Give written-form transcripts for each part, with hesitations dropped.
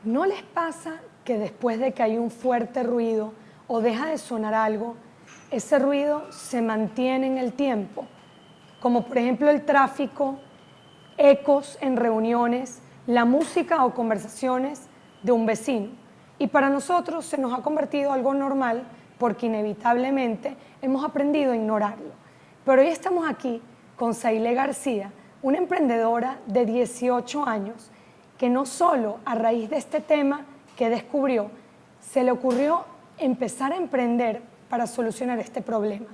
¿No les pasa que después de que hay un fuerte ruido o deja de sonar algo, ese ruido se mantiene en el tiempo? Como por ejemplo el tráfico, ecos en reuniones, la música o conversaciones de un vecino. Y para nosotros se nos ha convertido algo normal porque inevitablemente hemos aprendido a ignorarlo. Pero hoy estamos aquí con Saile García, una emprendedora de 18 años que no solo a raíz de este tema que descubrió, se le ocurrió empezar a emprender para solucionar este problema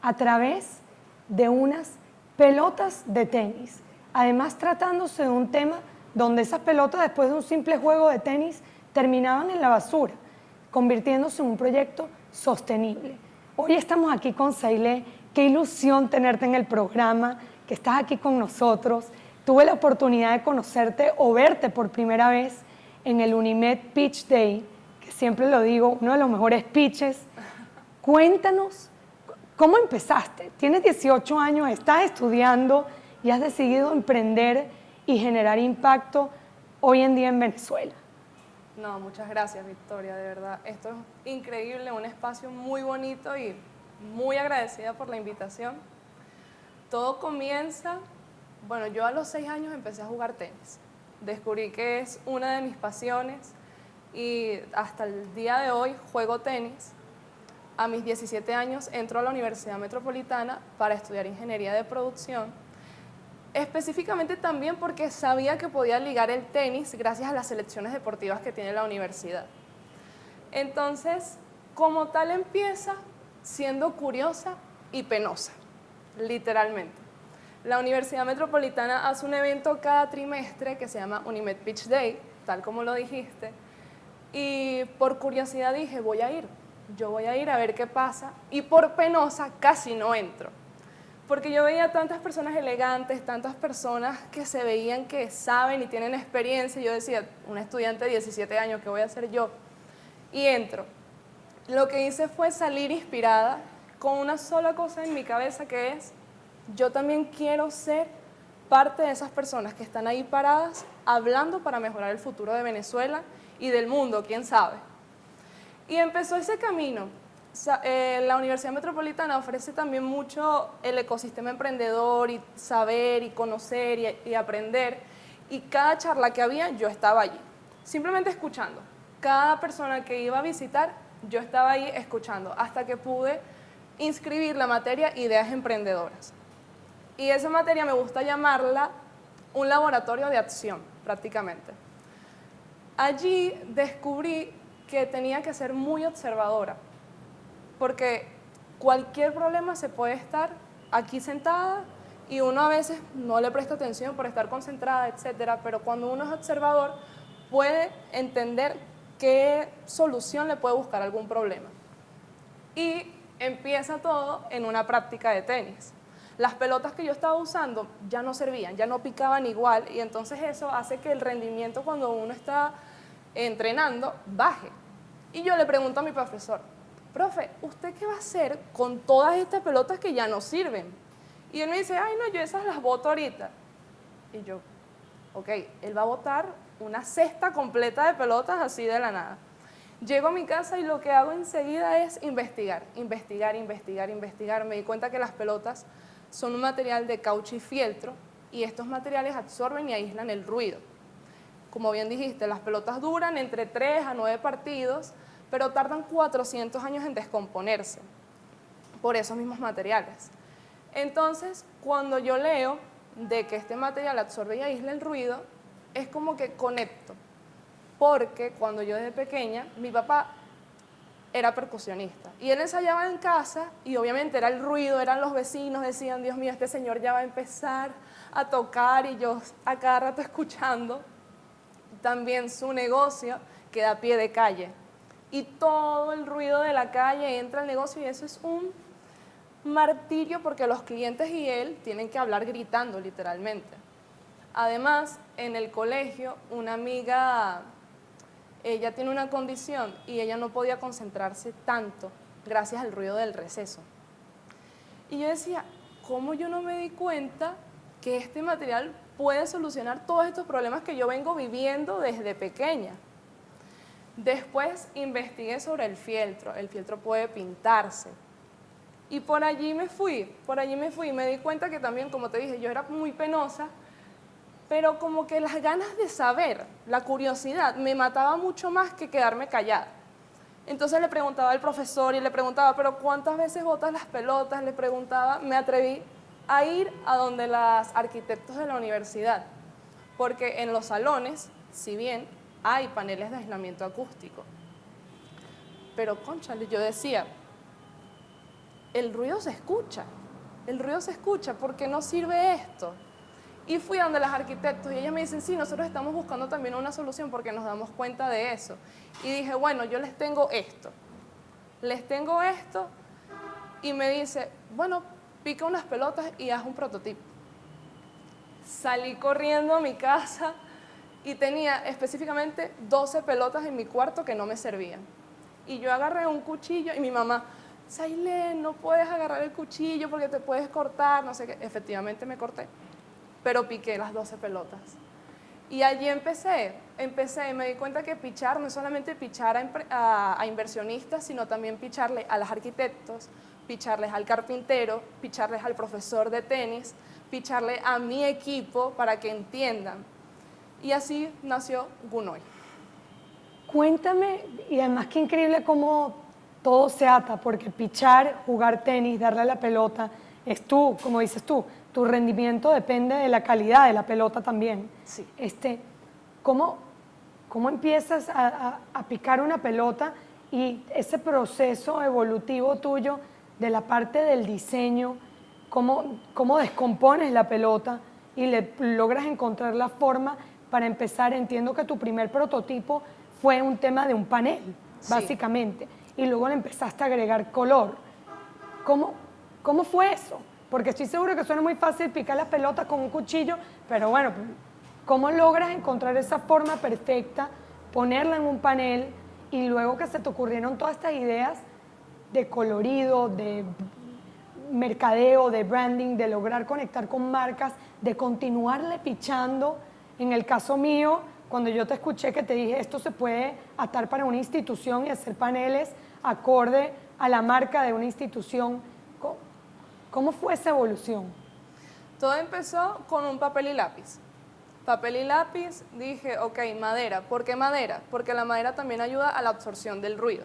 a través de unas pelotas de tenis. Además, tratándose de un tema donde esas pelotas, después de un simple juego de tenis, terminaban en la basura, convirtiéndose en un proyecto sostenible. Hoy estamos aquí con Saile. Qué ilusión tenerte en el programa, que estás aquí con nosotros. Tuve la oportunidad de conocerte o verte por primera vez en el Unimed Pitch Day, que siempre lo digo, uno de los mejores pitches. Cuéntanos, ¿cómo empezaste? Tienes 18 años, estás estudiando y has decidido emprender y generar impacto hoy en día en Venezuela. No, muchas gracias, Victoria, de verdad. Esto es increíble, un espacio muy bonito y muy agradecida por la invitación. Todo comienza, bueno, yo a los 6 años empecé a jugar tenis. Descubrí que es una de mis pasiones y hasta el día de hoy juego tenis. A mis 17 años entro a la Universidad Metropolitana para estudiar ingeniería de producción, específicamente también porque sabía que podía ligar el tenis gracias a las selecciones deportivas que tiene la universidad. Entonces, como tal empieza siendo curiosa y penosa, literalmente. La Universidad Metropolitana hace un evento cada trimestre que se llama Unimed Pitch Day, tal como lo dijiste, y por curiosidad dije, yo voy a ir a ver qué pasa, y por penosa casi no entro. Porque yo veía tantas personas elegantes, tantas personas que se veían que saben y tienen experiencia, y yo decía, una estudiante de 17 años, ¿qué voy a hacer yo? Y entro. Lo que hice fue salir inspirada con una sola cosa en mi cabeza, que es, yo también quiero ser parte de esas personas que están ahí paradas, hablando para mejorar el futuro de Venezuela y del mundo, quién sabe. Y empezó ese camino. La Universidad Metropolitana ofrece también mucho el ecosistema emprendedor y saber y conocer y aprender. Y cada charla que había, yo estaba allí, simplemente escuchando. Cada persona que iba a visitar, yo estaba ahí escuchando, hasta que pude inscribir la materia Ideas Emprendedoras. Y esa materia me gusta llamarla un laboratorio de acción, prácticamente. Allí descubrí que tenía que ser muy observadora, porque cualquier problema se puede estar aquí sentada y uno a veces no le presta atención por estar concentrada, etcétera, pero cuando uno es observador puede entender qué solución le puede buscar a algún problema. Y empieza todo en una práctica de tenis. Las pelotas que yo estaba usando ya no servían, ya no picaban igual, y entonces eso hace que el rendimiento cuando uno está entrenando baje. Y yo le pregunto a mi profesor, profe, ¿usted qué va a hacer con todas estas pelotas que ya no sirven? Y él me dice, ay no, yo esas las boto ahorita. Y yo, ok, él va a botar una cesta completa de pelotas así de la nada. Llego a mi casa y lo que hago enseguida es investigar. Me di cuenta que las pelotas son un material de caucho y fieltro y estos materiales absorben y aíslan el ruido. Como bien dijiste, las pelotas duran entre 3 a 9 partidos, pero tardan 400 años en descomponerse por esos mismos materiales. Entonces, cuando yo leo de que este material absorbe y aísla el ruido, es como que conecto, porque cuando yo desde pequeña, mi papá era percusionista y él ensayaba en casa y obviamente era el ruido, eran los vecinos, decían, Dios mío, este señor ya va a empezar a tocar, y yo a cada rato escuchando. También su negocio queda a pie de calle y todo el ruido de la calle entra al negocio, y eso es un martirio porque los clientes y él tienen que hablar gritando literalmente. Además, en el colegio, una amiga, ella tiene una condición y ella no podía concentrarse tanto gracias al ruido del receso. Y yo decía, ¿cómo yo no me di cuenta que este material puede solucionar todos estos problemas que yo vengo viviendo desde pequeña? Después investigué sobre el fieltro puede pintarse. Y por allí me fui, me di cuenta que también, como te dije, yo era muy penosa, pero como que las ganas de saber, la curiosidad, me mataba mucho más que quedarme callada. Entonces le preguntaba al profesor y le preguntaba, pero ¿cuántas veces botas las pelotas? Le preguntaba, me atreví a ir a donde las arquitectos de la universidad, porque en los salones, si bien hay paneles de aislamiento acústico, pero cónchale, yo decía, el ruido se escucha, ¿por qué no sirve esto? Y fui a donde las arquitectos y ellas me dicen, sí, nosotros estamos buscando también una solución porque nos damos cuenta de eso. Y dije, bueno, yo les tengo esto, y me dice, bueno, pica unas pelotas y haz un prototipo. Salí corriendo a mi casa y tenía específicamente 12 pelotas en mi cuarto que no me servían. Y yo agarré un cuchillo y mi mamá, Sailén, no puedes agarrar el cuchillo porque te puedes cortar, no sé qué. Efectivamente me corté, pero piqué las 12 pelotas. Y allí empecé y me di cuenta que pichar no es solamente pichar a inversionistas, sino también picharle a los arquitectos, picharles al carpintero, picharles al profesor de tenis, picharle a mi equipo para que entiendan. Y así nació Gunoy. Cuéntame, y además qué increíble cómo todo se ata, porque pichar, jugar tenis, darle a la pelota, es tú, como dices tú, tu rendimiento depende de la calidad de la pelota también. Sí. ¿Cómo empiezas a picar una pelota y ese proceso evolutivo tuyo de la parte del diseño, cómo descompones la pelota y le logras encontrar la forma para empezar? Entiendo que tu primer prototipo fue un tema de un panel, sí, básicamente, y luego le empezaste a agregar color. ¿Cómo fue eso? Porque estoy seguro que suena muy fácil picar las pelotas con un cuchillo, pero bueno, ¿cómo logras encontrar esa forma perfecta, ponerla en un panel y luego que se te ocurrieron todas estas ideas de colorido, de mercadeo, de branding, de lograr conectar con marcas, de continuarle pichando? En el caso mío, cuando yo te escuché que te dije esto se puede atar para una institución y hacer paneles acorde a la marca de una institución, ¿cómo fue esa evolución? Todo empezó con un papel y lápiz. Papel y lápiz, dije, ok, madera. ¿Por qué madera? Porque la madera también ayuda a la absorción del ruido.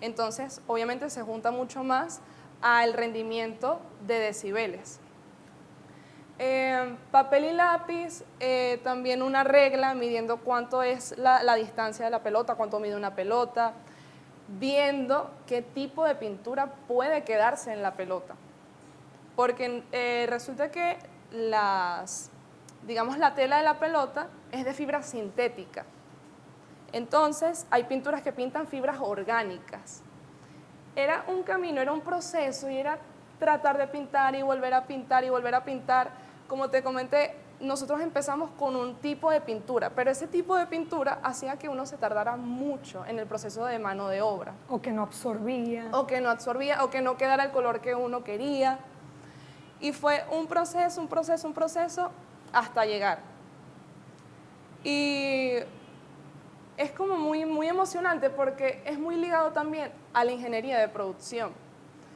Entonces, obviamente se junta mucho más al rendimiento de decibeles. Papel y lápiz, también una regla midiendo cuánto es la distancia de la pelota, cuánto mide una pelota, viendo qué tipo de pintura puede quedarse en la pelota. Porque resulta que digamos, la tela de la pelota es de fibra sintética. Entonces, hay pinturas que pintan fibras orgánicas. Era un camino, era un proceso y era tratar de pintar y volver a pintar y volver a pintar. Como te comenté, nosotros empezamos con un tipo de pintura, pero ese tipo de pintura hacía que uno se tardara mucho en el proceso de mano de obra. O que no absorbía. O que no quedara el color que uno quería. Y fue un proceso hasta llegar. Y es como muy emocionante porque es muy ligado también a la ingeniería de producción.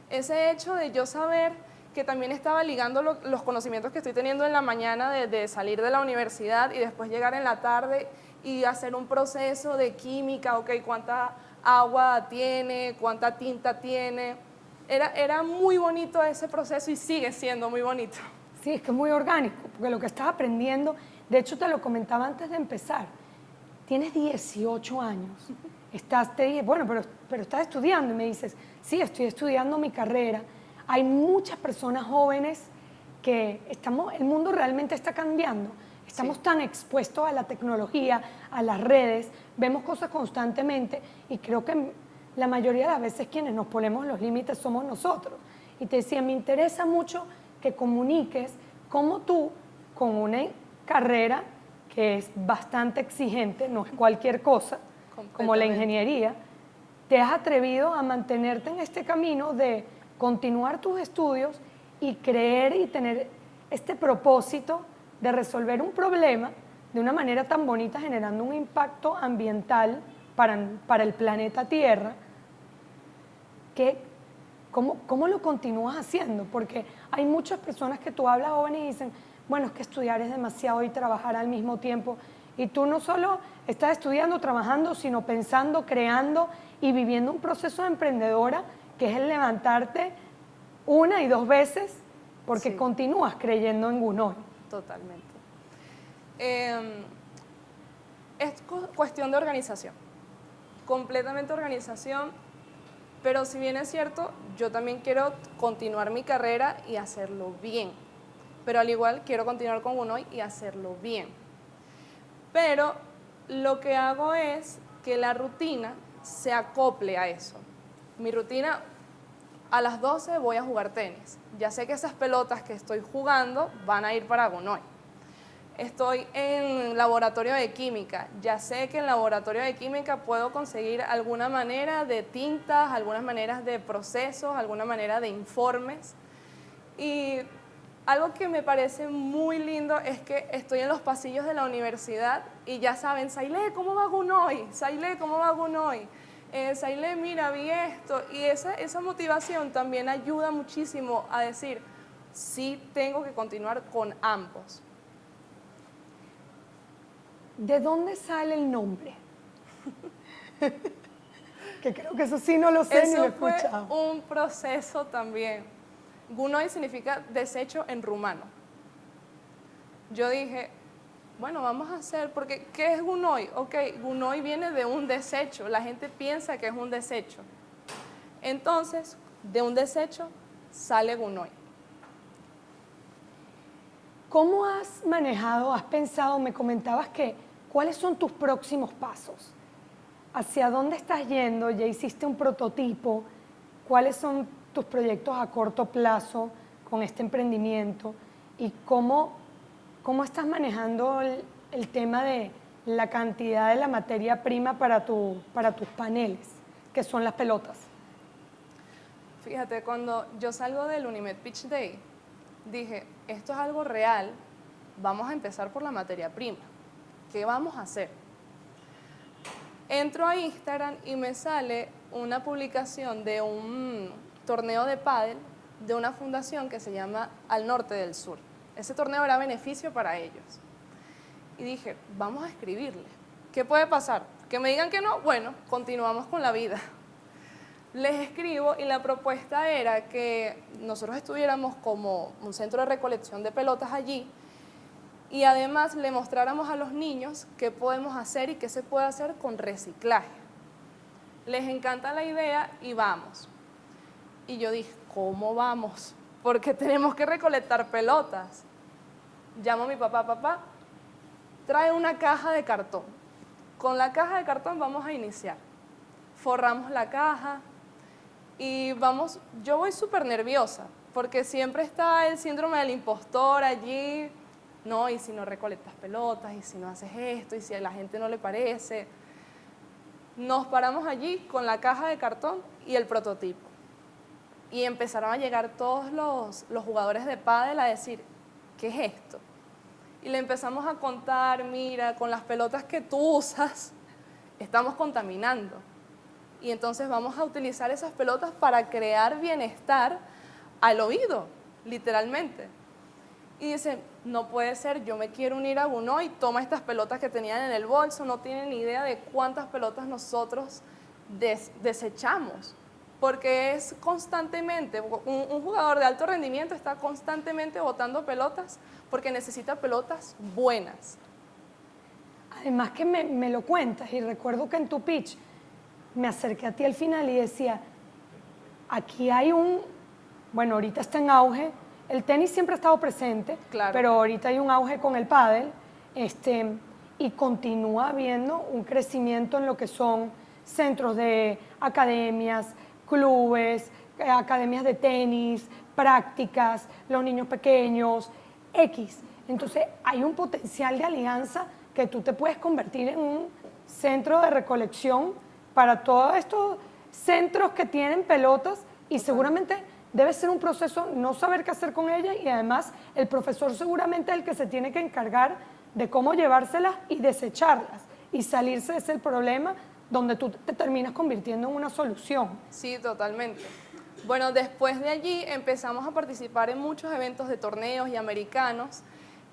Ese hecho de yo saber que también estaba ligando los conocimientos que estoy teniendo en la mañana de salir de la universidad y después llegar en la tarde y hacer un proceso de química, ok, cuánta agua tiene, cuánta tinta tiene. Era muy bonito ese proceso y sigue siendo muy bonito. Sí, es que es muy orgánico, porque lo que estás aprendiendo, de hecho te lo comentaba antes de empezar, tienes 18 años, te dije, bueno, pero estás estudiando, y me dices, sí, estoy estudiando mi carrera. Hay muchas personas jóvenes que el mundo realmente está cambiando, estamos tan expuestos a la tecnología, a las redes, vemos cosas constantemente y creo que la mayoría de las veces quienes nos ponemos los límites somos nosotros. Y te decía, me interesa mucho que comuniques cómo tú, con una carrera que es bastante exigente, no es cualquier cosa, como la ingeniería, te has atrevido a mantenerte en este camino de continuar tus estudios y creer y tener este propósito de resolver un problema de una manera tan bonita, generando un impacto ambiental para el planeta Tierra, ¿cómo lo continúas haciendo? Porque hay muchas personas que tú hablas jóvenes y dicen, bueno, es que estudiar es demasiado y trabajar al mismo tiempo. Y tú no solo estás estudiando, trabajando, sino pensando, creando y viviendo un proceso de emprendedora que es el levantarte una y dos veces porque Sí. continúas creyendo en Gunoy. Totalmente. Es cuestión de organización, completamente organización, pero si bien es cierto, yo también quiero continuar mi carrera y hacerlo bien, pero al igual quiero continuar con Gunoy y hacerlo bien. Pero lo que hago es que la rutina se acople a eso. Mi rutina, a las 12 voy a jugar tenis. Ya sé que esas pelotas que estoy jugando van a ir para Gunoy. Estoy en laboratorio de química. Ya sé que en laboratorio de química puedo conseguir alguna manera de tintas, algunas maneras de procesos, alguna manera de informes. Y algo que me parece muy lindo es que estoy en los pasillos de la universidad y ya saben, Sailé, ¿cómo va Gunoy? Sailé, ¿cómo va Gunoy? Sailé, mira, vi esto. Y esa motivación también ayuda muchísimo a decir, sí tengo que continuar con ambos. ¿De dónde sale el nombre? Que creo que eso sí no lo sé ni lo he Eso fue escuchado. un proceso también. Gunoy significa desecho en rumano. Yo dije, bueno, vamos a hacer, porque ¿qué es Gunoy? Ok, Gunoy viene de un desecho, la gente piensa que es un desecho. Entonces, de un desecho sale Gunoy. ¿Cómo has manejado, has pensado, me comentabas que, cuáles son tus próximos pasos? ¿Hacia dónde estás yendo? ¿Ya hiciste un prototipo? ¿Cuáles son tus proyectos a corto plazo con este emprendimiento? ¿Y cómo estás manejando el tema de la cantidad de la materia prima para tus paneles, que son las pelotas? Fíjate, cuando yo salgo del Unimed Pitch Day, dije, esto es algo real, vamos a empezar por la materia prima. ¿Qué vamos a hacer? Entro a Instagram y me sale una publicación de un torneo de pádel de una fundación que se llama Al Norte del Sur. Ese torneo era beneficio para ellos. Y dije, vamos a escribirle. ¿Qué puede pasar? Que me digan que no, bueno, continuamos con la vida. Les escribo y la propuesta era que nosotros estuviéramos como un centro de recolección de pelotas allí y además le mostráramos a los niños qué podemos hacer y qué se puede hacer con reciclaje. Les encanta la idea y vamos. Y yo dije, ¿cómo vamos? Porque tenemos que recolectar pelotas. Llamo a mi papá, papá, trae una caja de cartón. Con la caja de cartón vamos a iniciar. Forramos la caja y vamos, yo voy súper nerviosa, porque siempre está el síndrome del impostor allí. No, y si no recolectas pelotas, y si no haces esto, y si a la gente no le parece. Nos paramos allí con la caja de cartón y el prototipo. Y empezaron a llegar todos los jugadores de pádel a decir, ¿qué es esto? Y le empezamos a contar, mira, con las pelotas que tú usas, estamos contaminando. Y entonces vamos a utilizar esas pelotas para crear bienestar al oído, literalmente. Y dicen, no puede ser, yo me quiero unir a Gunoy, toma estas pelotas que tenían en el bolso, no tienen ni idea de cuántas pelotas nosotros desechamos. Porque es constantemente, un jugador de alto rendimiento está constantemente botando pelotas porque necesita pelotas buenas. Además que me lo cuentas y recuerdo que en tu pitch me acerqué a ti al final y decía, aquí hay bueno, ahorita está en auge, el tenis siempre ha estado presente, Claro. pero ahorita hay un auge con el pádel, y continúa habiendo un crecimiento en lo que son centros de academias, clubes, academias de tenis, prácticas, los niños pequeños, X. Entonces hay un potencial de alianza que tú te puedes convertir en un centro de recolección para todos estos centros que tienen pelotas y seguramente debe ser un proceso no saber qué hacer con ellas y además el profesor seguramente es el que se tiene que encargar de cómo llevárselas y desecharlas y salirse de ese problema donde tú te terminas convirtiendo en una solución. Sí, totalmente. Bueno, después de allí empezamos a participar en muchos eventos de torneos y americanos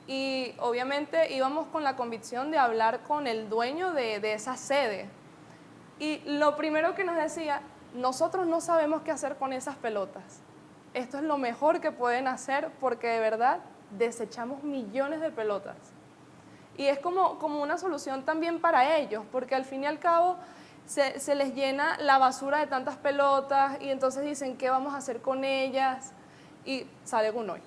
y obviamente íbamos con la convicción de hablar con el dueño de esa sede. Y lo primero que nos decía, nosotros no sabemos qué hacer con esas pelotas. Esto es lo mejor que pueden hacer porque de verdad desechamos millones de pelotas. Y es como una solución también para ellos, porque al fin y al cabo se les llena la basura de tantas pelotas y entonces dicen, ¿qué vamos a hacer con ellas? Y sale un hoyo.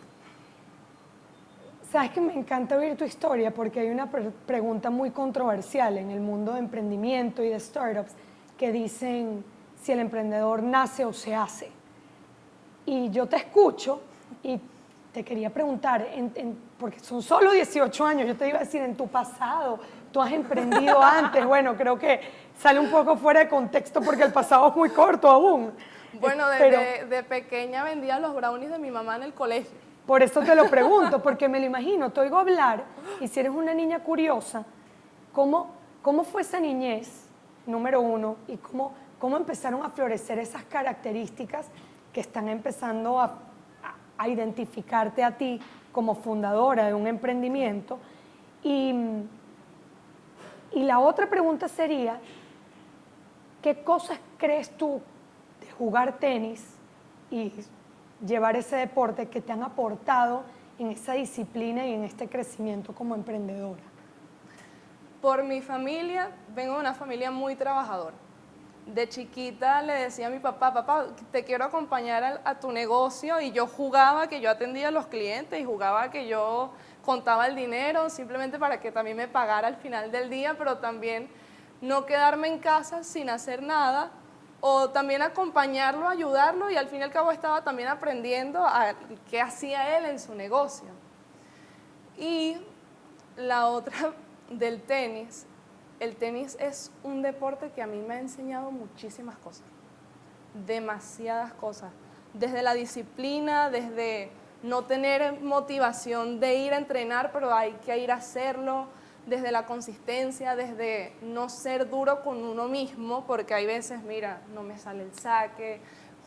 Sabes que me encanta oír tu historia porque hay una pregunta muy controversial en el mundo de emprendimiento y de startups que dicen si el emprendedor nace o se hace. Y yo te escucho y te quería preguntar, porque son solo 18 años, yo te iba a decir, en tu pasado, tú has emprendido antes, bueno, creo que sale un poco fuera de contexto porque el pasado es muy corto aún. Bueno, de pequeña vendía los brownies de mi mamá en el colegio. Por eso te lo pregunto, porque me lo imagino, te oigo hablar y si eres una niña curiosa, ¿cómo fue esa niñez, número uno, y cómo empezaron a florecer esas características que están empezando a identificarte a ti como fundadora de un emprendimiento? Y la otra pregunta sería, ¿qué cosas crees tú de jugar tenis y llevar ese deporte que te han aportado en esa disciplina y en este crecimiento como emprendedora? Por mi familia, vengo de una familia muy trabajadora. De chiquita le decía a mi papá, papá, te quiero acompañar a tu negocio, y yo jugaba que yo atendía a los clientes y jugaba que yo contaba el dinero simplemente para que también me pagara al final del día, pero también no quedarme en casa sin hacer nada, o también acompañarlo, ayudarlo, y al fin y al cabo estaba también aprendiendo a qué hacía él en su negocio. Y la otra del tenis, el tenis es un deporte que a mí me ha enseñado muchísimas cosas, demasiadas cosas, desde la disciplina, desde no tener motivación de ir a entrenar, pero hay que ir a hacerlo, desde la consistencia, desde no ser duro con uno mismo, porque hay veces, mira, no me sale el saque,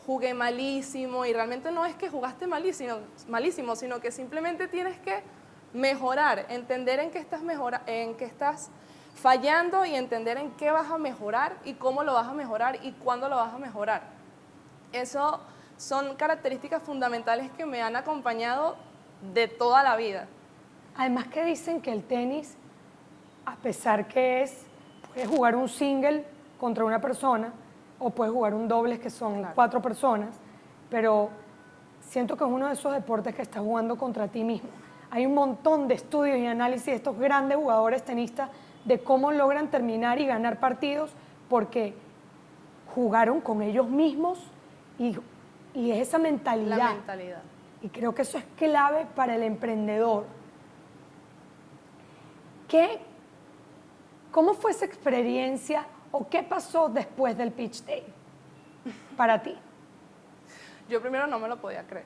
jugué malísimo, y realmente no es que jugaste malísimo, sino que simplemente tienes que mejorar, entender en qué estás fallando y entender en qué vas a mejorar y cómo lo vas a mejorar y cuándo lo vas a mejorar. Eso son características fundamentales que me han acompañado de toda la vida. Además que dicen que el tenis, a pesar que puedes jugar un single contra una persona o puedes jugar un dobles que son 4 personas, pero siento que es uno de esos deportes que estás jugando contra ti mismo. Hay un montón de estudios y análisis de estos grandes jugadores tenistas de cómo logran terminar y ganar partidos porque jugaron con ellos mismos y es esa mentalidad. La mentalidad. Y creo que eso es clave para el emprendedor. ¿Cómo fue esa experiencia o qué pasó después del pitch day para ti? Yo primero no me lo podía creer,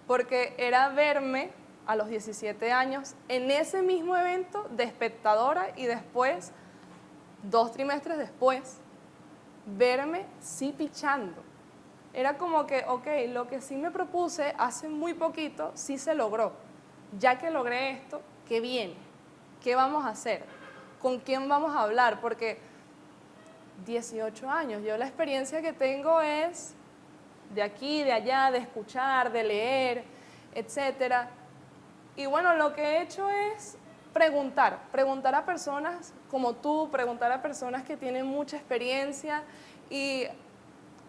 porque era verme a los 17 años en ese mismo evento de espectadora y después, 2 trimestres después, verme sí pichando. Era como que, ok, lo que sí me propuse hace muy poquito sí se logró. Ya que logré esto, ¿qué viene? ¿Qué vamos a hacer? ¿Con quién vamos a hablar? Porque 18 años, yo la experiencia que tengo es de aquí, de allá, de escuchar, de leer, etcétera. Y bueno, lo que he hecho es preguntar a personas como tú, preguntar a personas que tienen mucha experiencia y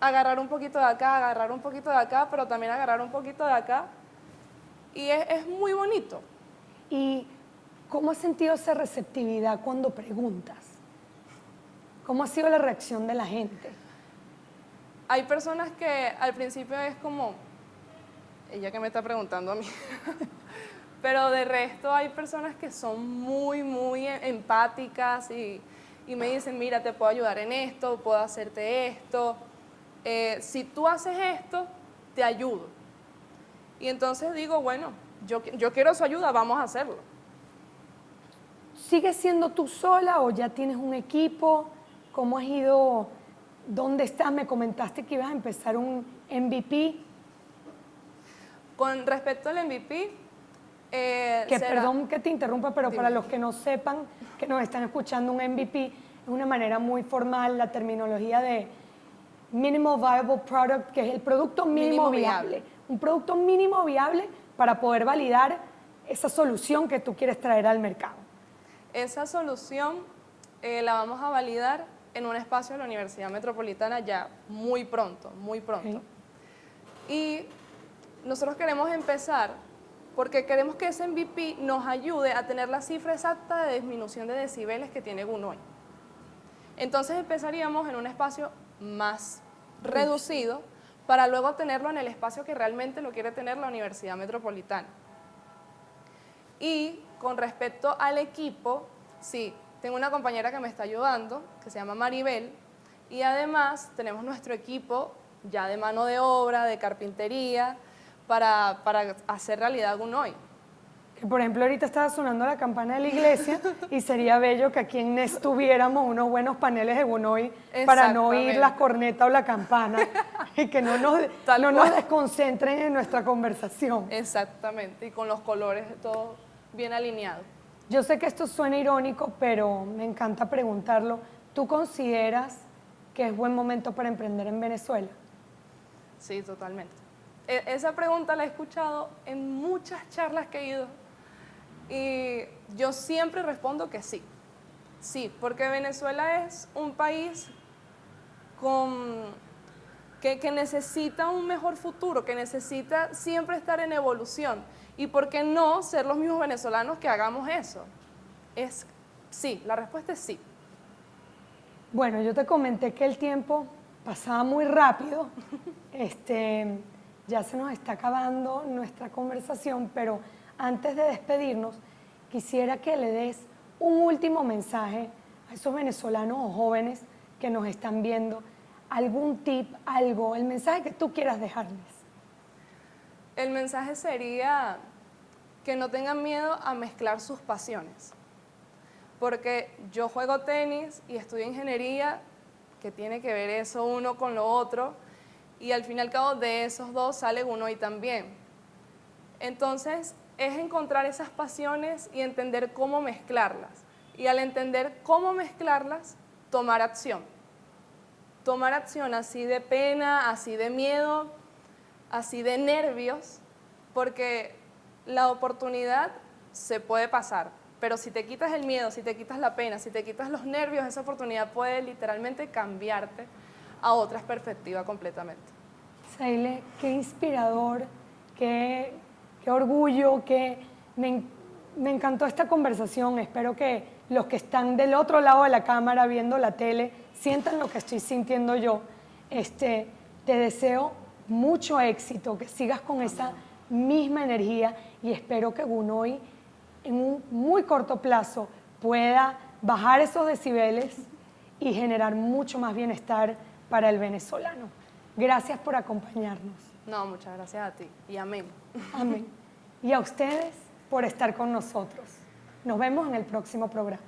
agarrar un poquito de acá, agarrar un poquito de acá, pero también agarrar un poquito de acá. Y es muy bonito. ¿Y cómo has sentido esa receptividad cuando preguntas? ¿Cómo ha sido la reacción de la gente? Hay personas que al principio es como, ella que me está preguntando a mí, pero de resto hay personas que son muy, muy empáticas y me dicen, mira, te puedo ayudar en esto, puedo hacerte esto, si tú haces esto, te ayudo. Y entonces digo, bueno, yo quiero su ayuda, vamos a hacerlo. ¿Sigues siendo tú sola o ya tienes un equipo? ¿Cómo has ido? ¿Dónde estás? Me comentaste que ibas a empezar un MVP. Con respecto al MVP, Perdón que te interrumpa, pero Dime. para los que no sepan, que nos están escuchando, un MVP es una manera muy formal, la terminología de Minimal Viable Product, que es el producto mínimo viable. Un producto mínimo viable para poder validar esa solución que tú quieres traer al mercado. Esa solución la vamos a validar en un espacio de la Universidad Metropolitana ya muy pronto, muy pronto. Ok. Y nosotros queremos empezar porque queremos que ese MVP nos ayude a tener la cifra exacta de disminución de decibeles que tiene Gunoy. Entonces empezaríamos en un espacio más reducido para luego tenerlo en el espacio que realmente lo quiere tener la Universidad Metropolitana. Y con respecto al equipo, sí, tengo una compañera que me está ayudando, que se llama Maribel, y además tenemos nuestro equipo ya de mano de obra, de carpintería, para hacer realidad Gunoy. Que por ejemplo ahorita estaba sonando la campana de la iglesia y sería bello que aquí en NES tuviéramos unos buenos paneles de Gunoy para no oír la corneta o la campana y que no nos desconcentren en nuestra conversación. Exactamente, y con los colores todo bien alineado. Yo sé que esto suena irónico, pero me encanta preguntarlo. ¿Tú consideras que es buen momento para emprender en Venezuela? Sí, totalmente. Esa pregunta la he escuchado en muchas charlas que he ido y yo siempre respondo que sí. Sí, porque Venezuela es un país que necesita un mejor futuro, que necesita siempre estar en evolución. ¿Y por qué no ser los mismos venezolanos que hagamos eso? Sí, la respuesta es sí. Bueno, yo te comenté que el tiempo pasaba muy rápido. Ya se nos está acabando nuestra conversación, pero antes de despedirnos, quisiera que le des un último mensaje a esos venezolanos o jóvenes que nos están viendo, algún tip, algo, el mensaje que tú quieras dejarles. El mensaje sería que no tengan miedo a mezclar sus pasiones, porque yo juego tenis y estudio ingeniería, que tiene que ver eso uno con lo otro, y al fin y al cabo de esos dos sale Gunoy también. Entonces es encontrar esas pasiones y entender cómo mezclarlas, y al entender cómo mezclarlas, tomar acción. Tomar acción así de pena, así de miedo, así de nervios, porque la oportunidad se puede pasar, pero si te quitas el miedo, si te quitas la pena, si te quitas los nervios, esa oportunidad puede literalmente cambiarte a otra perspectiva completamente. Saile, qué inspirador, qué orgullo, me encantó esta conversación. Espero que los que están del otro lado de la cámara viendo la tele sientan lo que estoy sintiendo yo. Te deseo mucho éxito, que sigas con esa misma energía y espero que Gunoy en un muy corto plazo pueda bajar esos decibeles y generar mucho más bienestar para el venezolano. Gracias por acompañarnos. No, muchas gracias a ti y amén. Amén. Y a ustedes por estar con nosotros. Nos vemos en el próximo programa.